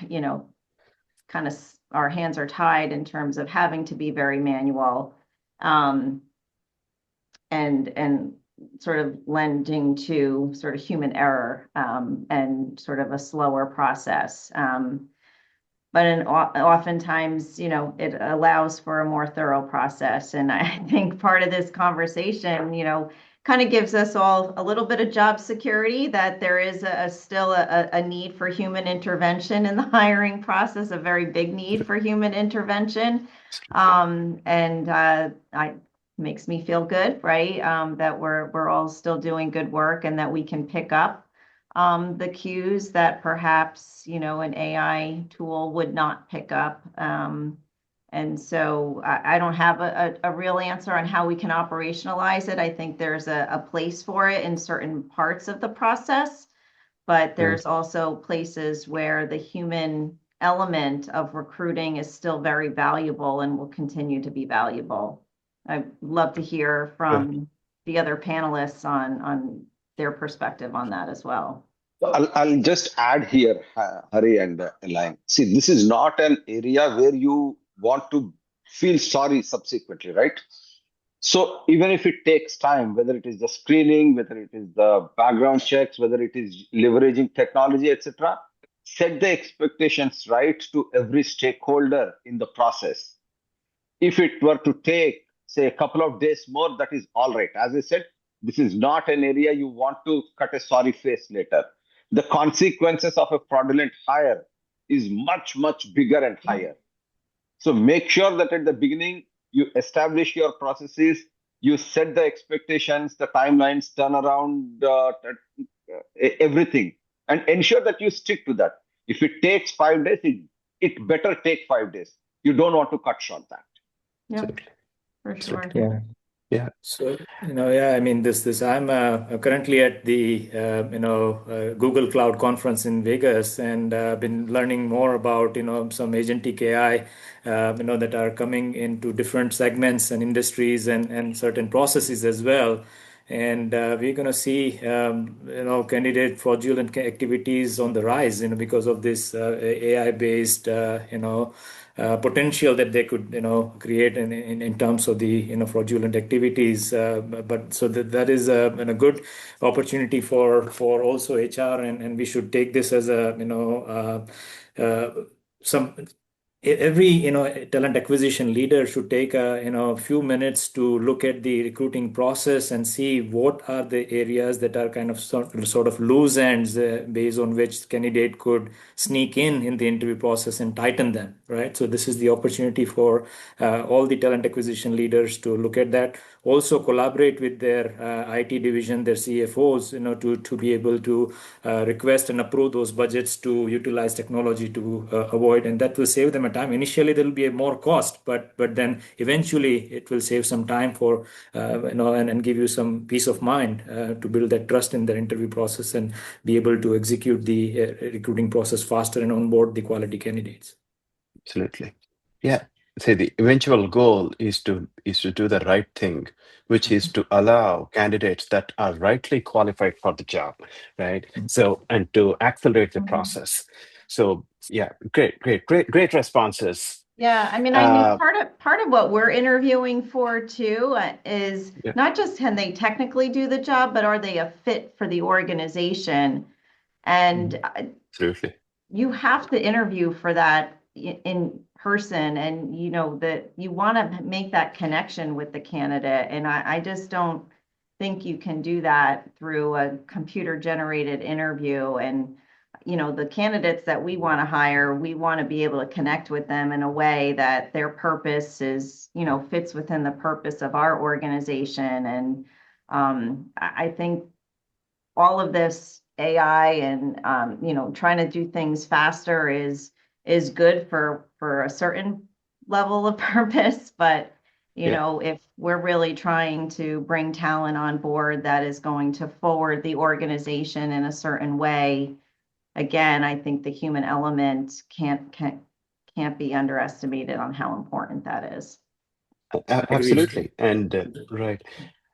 Speaker 3: kind of our hands are tied in terms of having to be very manual, and sort of lending to sort of human error, and sort of a slower process. But oftentimes, it allows for a more thorough process. And I think part of this conversation, kind of gives us all a little bit of job security, that there is still a need for human intervention in the hiring process, a very big need for human intervention. I makes me feel good, right? That we're all still doing good work, and that we can pick up the cues that perhaps, an AI tool would not pick up. And so I don't have a real answer on how we can operationalize it. I think there's a place for it in certain parts of the process, but there's also places where the human element of recruiting is still very valuable and will continue to be valuable. I'd love to hear from the other panelists on their perspective on that as well.
Speaker 4: I'll just add here, Hari and Elaine. See, this is not an area where you want to feel sorry subsequently, right? So even if it takes time, whether it is the screening, whether it is the background checks, whether it is leveraging technology, etc., set the expectations right to every stakeholder in the process. If it were to take, say, a couple of days more, that is all right. As I said, this is not an area you want to cut a sorry face later. The consequences of a fraudulent hire is much, much bigger and higher. So make sure that at the beginning, you establish your processes, you set the expectations, the timelines, turnaround, everything, and ensure that you stick to that. If it takes 5 days, it better take 5 days. You don't want to cut short that.
Speaker 3: Yeah,
Speaker 2: Absolutely.
Speaker 3: for sure.
Speaker 2: Absolutely.
Speaker 6: Yeah.
Speaker 2: Yeah.
Speaker 6: So, I mean, I'm currently at the, Google Cloud conference in Vegas, and been learning more about, some agentic AI, that are coming into different segments and industries and certain processes as well. And we're going to see, candidate fraudulent activities on the rise, because of this AI-based, potential that they could, create in terms of the, fraudulent activities. But so that is a good opportunity for also HR, and we should take this as a, some every talent acquisition leader should take a few minutes to look at the recruiting process and see what are the areas that are kind of sort of loose ends, based on which candidate could sneak in the interview process and tighten them, right? So this is the opportunity for all the talent acquisition leaders to look at that, also collaborate with their IT division, their CFOs, to be able to request and approve those budgets to utilize technology to avoid, and that will save them a time. Initially, there will be a more cost, but then eventually it will save some time for and give you some peace of mind to build that trust in the interview process and be able to execute the recruiting process faster and onboard the quality candidates.
Speaker 2: Absolutely. Yeah. Say the eventual goal is to do the right thing, which is to allow candidates that are rightly qualified for the job, right? So, and to accelerate the process. So yeah, great responses.
Speaker 3: Yeah, I mean, part of what we're interviewing for too is not just can they technically do the job, but are they a fit for the organization? And
Speaker 2: Absolutely.
Speaker 3: you have to interview for that in person, and that you want to make that connection with the candidate. And I just don't think you can do that through a computer generated interview. And the candidates that we want to hire, we want to be able to connect with them in a way that their purpose is, fits within the purpose of our organization. And I think all of this AI and trying to do things faster is good for a certain level of purpose, but if we're really trying to bring talent on board that is going to forward the organization in a certain way, again, I think the human element can't be underestimated on how important that is.
Speaker 2: Absolutely. And right.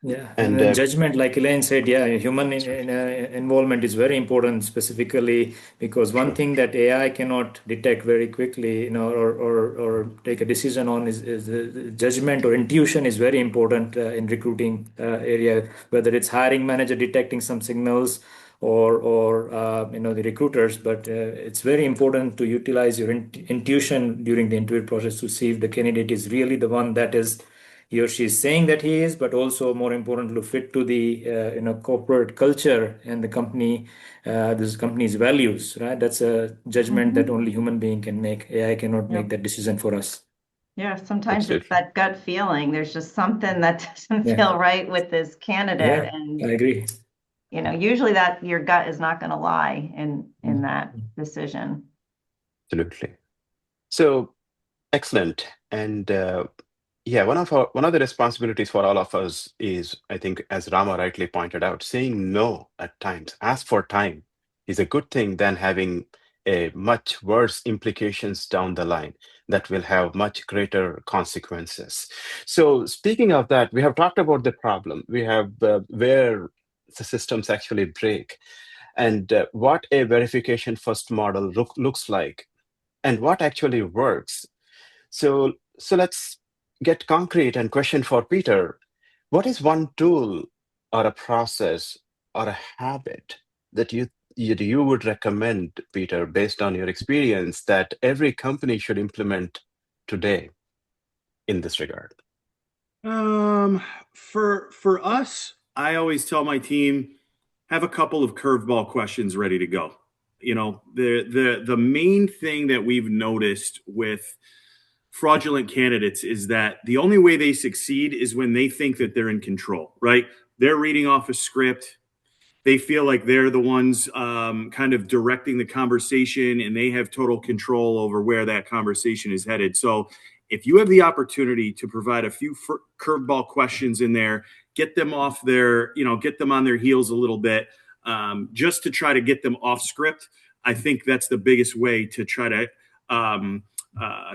Speaker 6: Yeah, and then judgment, like Elaine said, human involvement is very important, specifically because one thing that AI cannot detect very quickly, or take a decision on is judgment or intuition is very important in recruiting area, whether it's hiring manager detecting some signals or the recruiters, but it's very important to utilize your intuition during the interview process to see if the candidate is really the one that is he or she is saying that he is, but also more important to fit to the corporate culture and the company, this company's values, right? That's a judgment that only human being can make. AI cannot make that decision for us.
Speaker 3: Yeah, sometimes it's that gut feeling. There's just something that doesn't feel right with this candidate, and
Speaker 6: I agree.
Speaker 3: Usually that your gut is not going to lie in that decision.
Speaker 2: Absolutely. So excellent. And one of the responsibilities for all of us is, I think, as Rama rightly pointed out, saying no at times. Ask for time is a good thing than having a much worse implications down the line that will have much greater consequences. So speaking of that, we have talked about the problem. We have where the systems actually break, and what a verification first model looks like, and what actually works. So let's get concrete and question for Peter. What is one tool or a process or a habit that you would recommend, Peter, based on your experience, that every company should implement today in this regard?
Speaker 5: For us, I always tell my team, have a couple of curveball questions ready to go. The main thing that we've noticed with fraudulent candidates is that the only way they succeed is when they think that they're in control, right? They're reading off a script. they feel like they're the ones kind of directing the conversation, and they have total control over where that conversation is headed. So if you have the opportunity to provide a few curveball questions in there, get them off their, get them on their heels a little bit, just to try to get them off script, I think that's the biggest way to try to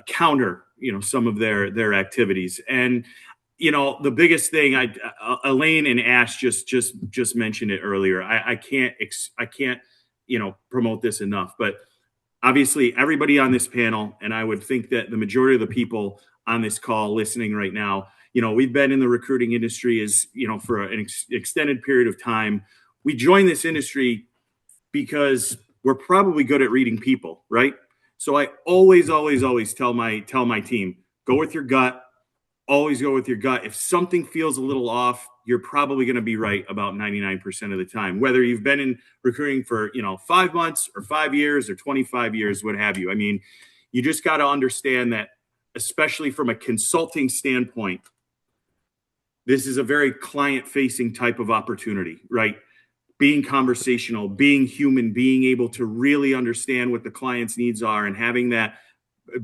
Speaker 5: counter, some of their activities. And the biggest thing, Elaine and Ash just mentioned it earlier. I can't promote this enough, but obviously everybody on this panel, and I would think that the majority of the people on this call listening right now, we've been in the recruiting industry for an extended period of time. We joined this industry because we're probably good at reading people, right? So I always tell my team, go with your gut. Always go with your gut. If something feels a little off, you're probably going to be right about 99% of the time, whether you've been in recruiting for, 5 months or 5 years or 25 years, what have you. I mean, you just got to understand that, especially from a consulting standpoint, this is a very client-facing type of opportunity, right? Being conversational, being human, being able to really understand what the client's needs are, and having that,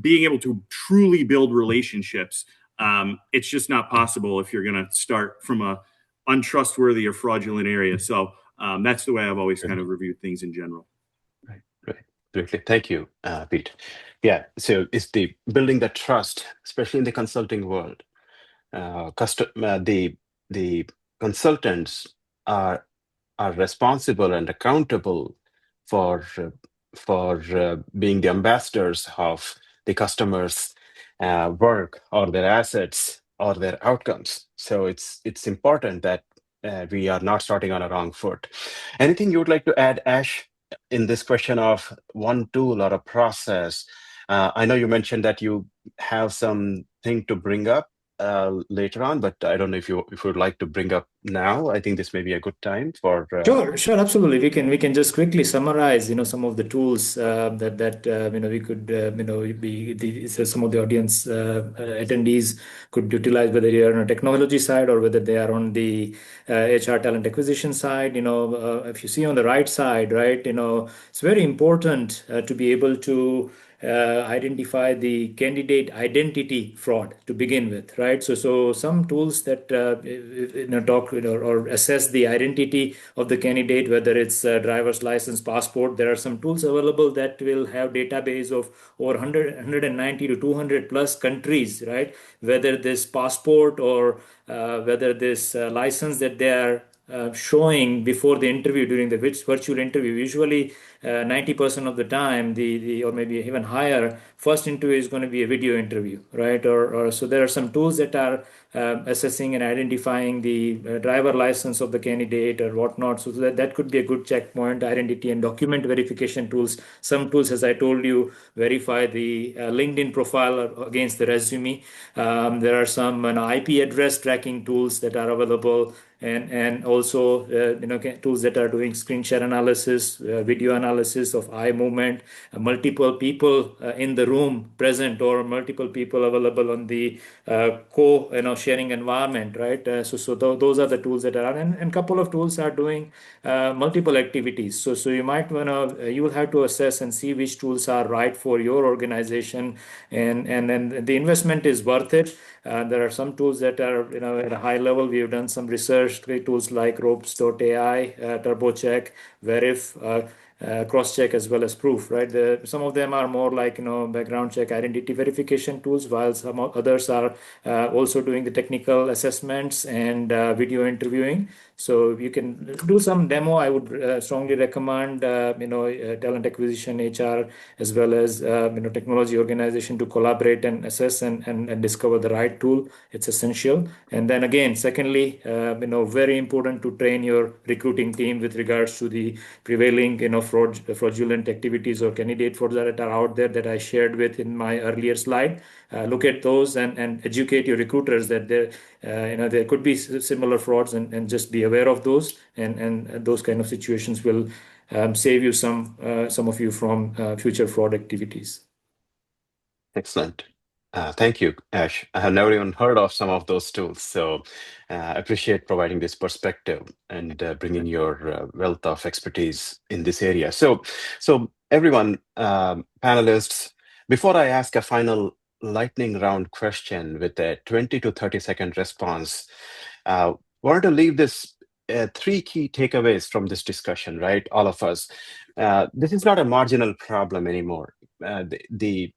Speaker 5: being able to truly build relationships. It's just not possible if you're going to start from a untrustworthy or fraudulent area. So that's the way I've always kind of reviewed things in general.
Speaker 2: Right. Greatly. Thank you, Pete. Yeah. So it's the building that trust, especially in the consulting world. The consultants are responsible and accountable for being the ambassadors of the customers' work or their assets or their outcomes. So it's important that we are not starting on a wrong foot. Anything you would like to add, Ash, in this question of one tool or a process? I know you mentioned that you have something to bring up later on, but I don't know if you would like to bring up now. I think this may be a good time for.
Speaker 6: Sure, absolutely. We can just quickly summarize, some of the tools that we could, so some of the audience attendees could utilize, whether you're on a technology side or whether they are on the HR talent acquisition side. If you see on the right side, right, it's very important to be able to identify the candidate identity fraud to begin with, right? So some tools that talk or assess the identity of the candidate, whether it's driver's license, passport. There are some tools available that will have database of over 190 to 200 plus countries, right? Whether this passport or whether this license that they are showing before the interview, during the virtual interview, usually 90% of the time, or maybe even higher, first interview is going to be a video interview, right? Or so there are some tools that are assessing and identifying the driver license of the candidate or whatnot. So that could be a good checkpoint. Identity and document verification tools. Some tools, as I told you, verify the LinkedIn profile against the resume. There are some IP address tracking tools that are available. And also tools that are doing screen share analysis, video analysis of eye movement, multiple people in the room present, or multiple people available on the sharing environment, right? So those are the tools that are, and a couple of tools are doing multiple activities. So you might you will have to assess and see which tools are right for your organization, and then the investment is worth it. There are some tools that are at a high level. We have done some research. Great tools like ropes.ai, TurboCheck, Verif, cross-check, as well as proof, right? Some of them are more like background check, identity verification tools, while some others are also doing the technical assessments and video interviewing. So you can do some demo. I would strongly recommend talent acquisition, HR, as well as technology organization to collaborate and assess and discover the right tool. It's essential. And then again, secondly, very important to train your recruiting team with regards to the prevailing fraudulent activities or candidate frauds that are out there that I shared with in my earlier slide. Look at those and educate your recruiters that there could be similar frauds, and just be aware of those, and those kind of situations will save you some of you from future fraud activities.
Speaker 2: Excellent. Thank you, Ash. I have never even heard of some of those tools, so I appreciate providing this perspective and bringing your wealth of expertise in this area. So everyone, panelists, before I ask a final lightning round question with a 20 to 30-second response, wanted to leave this three key takeaways from this discussion, right? All of us. This is not a marginal problem anymore. The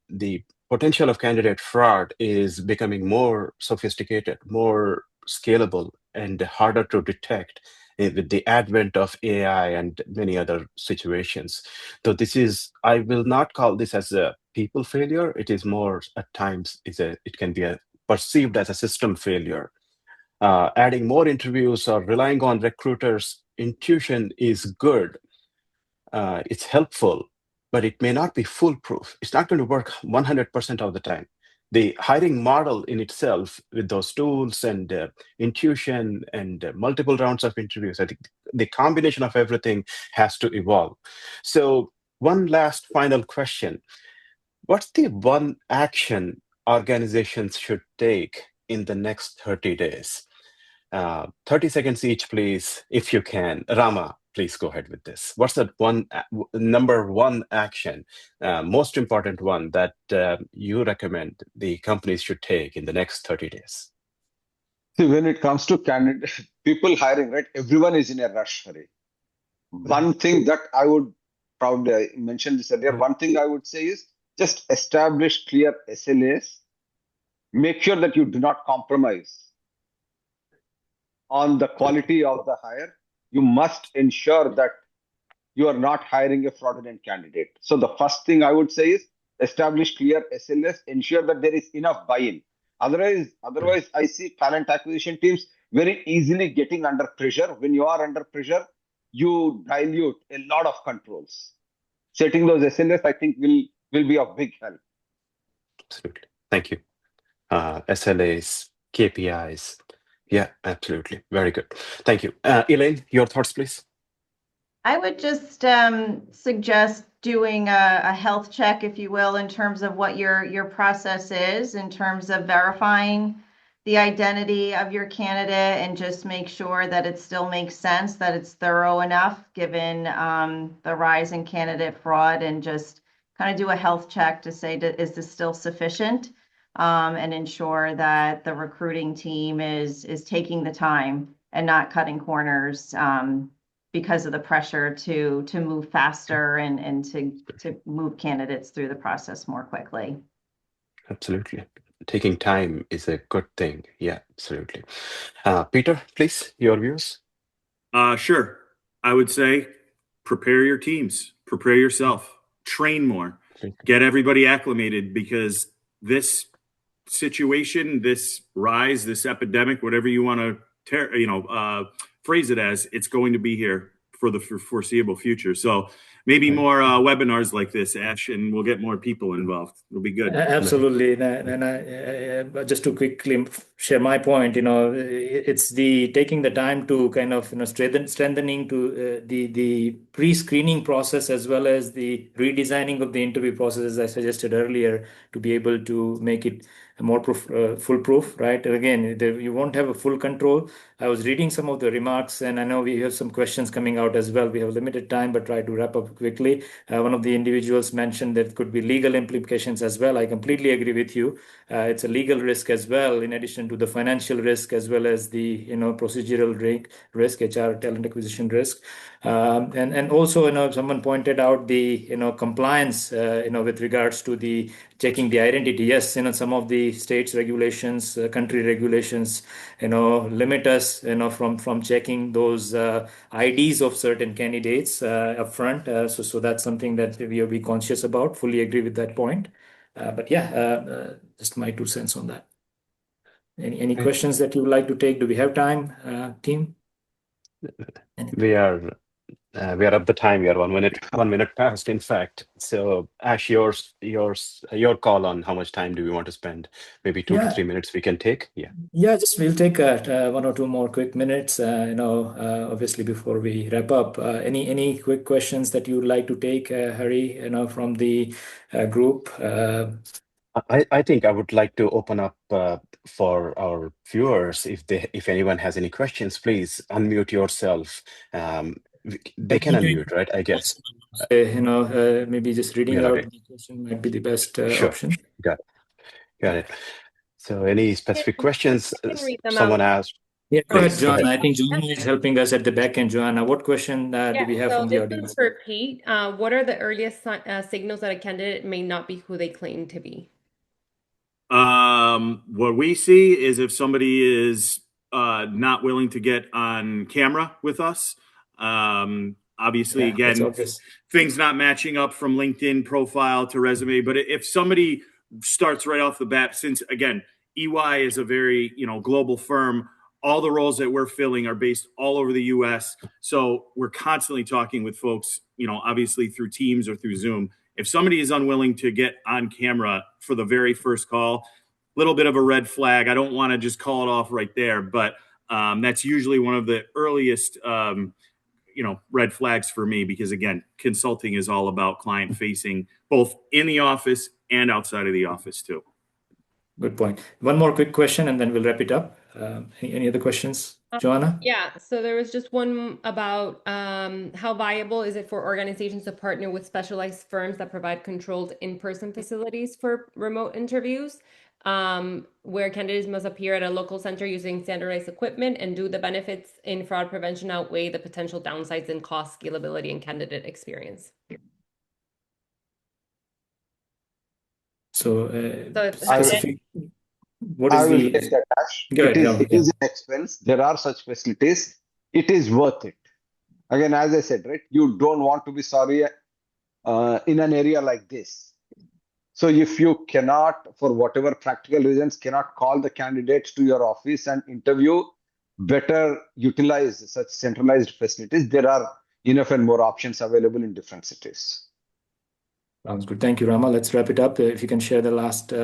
Speaker 2: potential of candidate fraud is becoming more sophisticated, more scalable, and harder to detect with the advent of AI and many other situations. So I will not call this as a people failure. It is more at times, it can be perceived as a system failure. Adding more interviews or relying on recruiters' intuition is good. It's helpful, but it may not be foolproof. It's not going to work 100% of the time. The hiring model in itself, with those tools and intuition and multiple rounds of interviews, I think the combination of everything has to evolve. So, one last final question. What's the one action organizations should take in the next 30 days? 30 seconds each, please, if you can. Rama, please go ahead with this. What's that number one action, most important one that you recommend the companies should take in the next 30 days?
Speaker 4: See, when it comes to people hiring, right? Everyone is in a rush, Hari. One thing that I would probably mention this earlier. One thing I would say is just establish clear SLAs. Make sure that you do not compromise on the quality of the hire. You must ensure that you are not hiring a fraudulent candidate. So the first thing I would say is establish clear SLAs, ensure that there is enough buy-in. Otherwise, I see talent acquisition teams very easily getting under pressure. When you are under pressure, you dilute a lot of controls. Setting those SLAs, I think, will be of big help.
Speaker 2: Absolutely. Thank you. SLAs, KPIs. Yeah, absolutely. Very good. Thank you. Elaine, your thoughts, please.
Speaker 3: I would just suggest doing a health check, if you will, in terms of what your process is, in terms of verifying the identity of your candidate, and just make sure that it still makes sense, that it's thorough enough given the rise in candidate fraud, and just kind of do a health check to say, is this still sufficient? And ensure that the recruiting team is taking the time and not cutting corners because of the pressure to move faster and to move candidates through the process more quickly.
Speaker 2: Absolutely. Taking time is a good thing. Yeah, absolutely. Peter, please, your views.
Speaker 5: Sure. I would say prepare your teams, prepare yourself, train more, get everybody acclimated, because this situation, this rise, this epidemic, whatever you want to phrase it as, it's going to be here for the foreseeable future. So maybe more webinars like this, Ash, and we'll get more people involved. It'll be good.
Speaker 6: Absolutely. And just to quickly share my point, it's the taking the time to kind of strengthening to the pre-screening process, as well as the redesigning of the interview process, as I suggested earlier, to be able to make it more foolproof, right? Again, you won't have a full control. I was reading some of the remarks, and I know we have some questions coming out as well. We have limited time, but try to wrap up quickly. One of the individuals mentioned that could be legal implications as well. I completely agree with you. It's a legal risk as well, in addition to the financial risk, as well as the procedural risk, HR talent acquisition risk. And also, someone pointed out the compliance, with regards to the checking the identity. Yes, some of the states regulations, country regulations, limit us, from checking those IDs of certain candidates upfront. So that's something that we will be conscious about. Fully agree with that point. But yeah, just my 2 cents on that. Any questions that you would like to take? Do we have time, team?
Speaker 2: We are up the time. We are 1 minute past, in fact. So Ash, your call on how much time do we want to spend? Maybe 2 to 3 minutes we can take.
Speaker 6: Yeah, just we'll take 1 or 2 more quick minutes, obviously, before we wrap up. Any quick questions that you would like to take, Hari, from the group?
Speaker 2: I think I would like to open up for our viewers. If anyone has any questions, please unmute yourself. They can unmute, right? I guess.
Speaker 6: Maybe just
Speaker 2: We
Speaker 6: reading
Speaker 2: are
Speaker 6: out
Speaker 2: ready.
Speaker 6: the question might be the best
Speaker 2: Sure.
Speaker 6: option.
Speaker 2: Got it. So any specific questions
Speaker 1: I can read them
Speaker 2: someone
Speaker 1: out.
Speaker 2: asked?
Speaker 6: Yeah, go ahead,
Speaker 2: Please, go
Speaker 6: Joanna.
Speaker 2: ahead.
Speaker 6: I think Joanna is helping us at the back end. Joanna, what question do we have
Speaker 1: So
Speaker 6: from the
Speaker 1: this
Speaker 6: audience?
Speaker 1: is for Pete. What are the earliest signals that a candidate may not be who they claim to be?
Speaker 5: What we see is if somebody is not willing to get on camera with us. Obviously,
Speaker 6: Yeah, that's
Speaker 5: again,
Speaker 6: obvious.
Speaker 5: things not matching up from LinkedIn profile to resume. But if somebody starts right off the bat, since again, EY is a very global firm, all the roles that we're filling are based all over the U.S. So we're constantly talking with folks, obviously through Teams or through Zoom. If somebody is unwilling to get on camera for the very first call, little bit of a red flag. I don't want to just call it off right there, but that's usually one of the earliest red flags for me, because again, consulting is all about client facing, both in the office and outside of the office too.
Speaker 6: Good point. One more quick question and then we'll wrap it up. Any other questions, Joanna?
Speaker 1: Yeah, so there was just one about how viable is it for organizations to partner with specialized firms that provide controlled in-person facilities for remote interviews, where candidates must appear at a local center using standardized equipment, and do the benefits in fraud prevention outweigh the potential downsides in cost, scalability, and candidate experience?
Speaker 6: So,
Speaker 1: I
Speaker 6: specific, what is
Speaker 4: will
Speaker 6: the...
Speaker 4: take that, Ash.
Speaker 6: Go ahead,
Speaker 4: It is an expense. There are such facilities. It is worth it. Again, as I said, right, you don't want to be sorry in an area like this. So if you cannot, for whatever practical reasons, cannot call the candidates to your office and interview, better utilize such centralized facilities. There are enough and more options available in different cities.
Speaker 6: Sounds good. Thank you, Rama. Let's wrap it up. If you can share the last,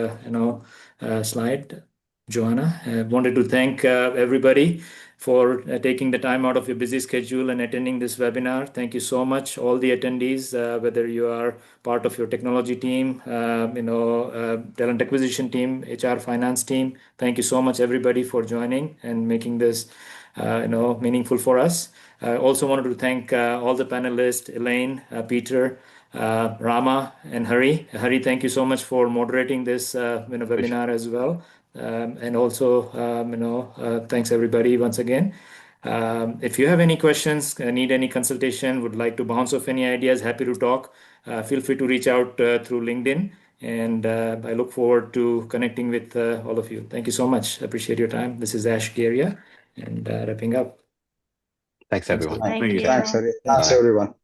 Speaker 6: slide, Joanna. I wanted to thank everybody for taking the time out of your busy schedule and attending this webinar. Thank you so much, all the attendees, whether you are part of your technology team, talent acquisition team, HR finance team. Thank you so much, everybody, for joining and making this, meaningful for us. I also wanted to thank all the panelists, Elaine, Peter, Rama, and Hari. Hari, thank you so much for moderating this webinar as well. And also, thanks everybody once again. If you have any questions, need any consultation, would like to bounce off any ideas, happy to talk. Feel free to reach out through LinkedIn. And I look forward to connecting with all of you. Thank you so much. Appreciate your time. This is Ash Geria, and wrapping up.
Speaker 2: Thanks, everyone.
Speaker 3: Thank you.
Speaker 4: Thanks, Hari. Thanks, everyone.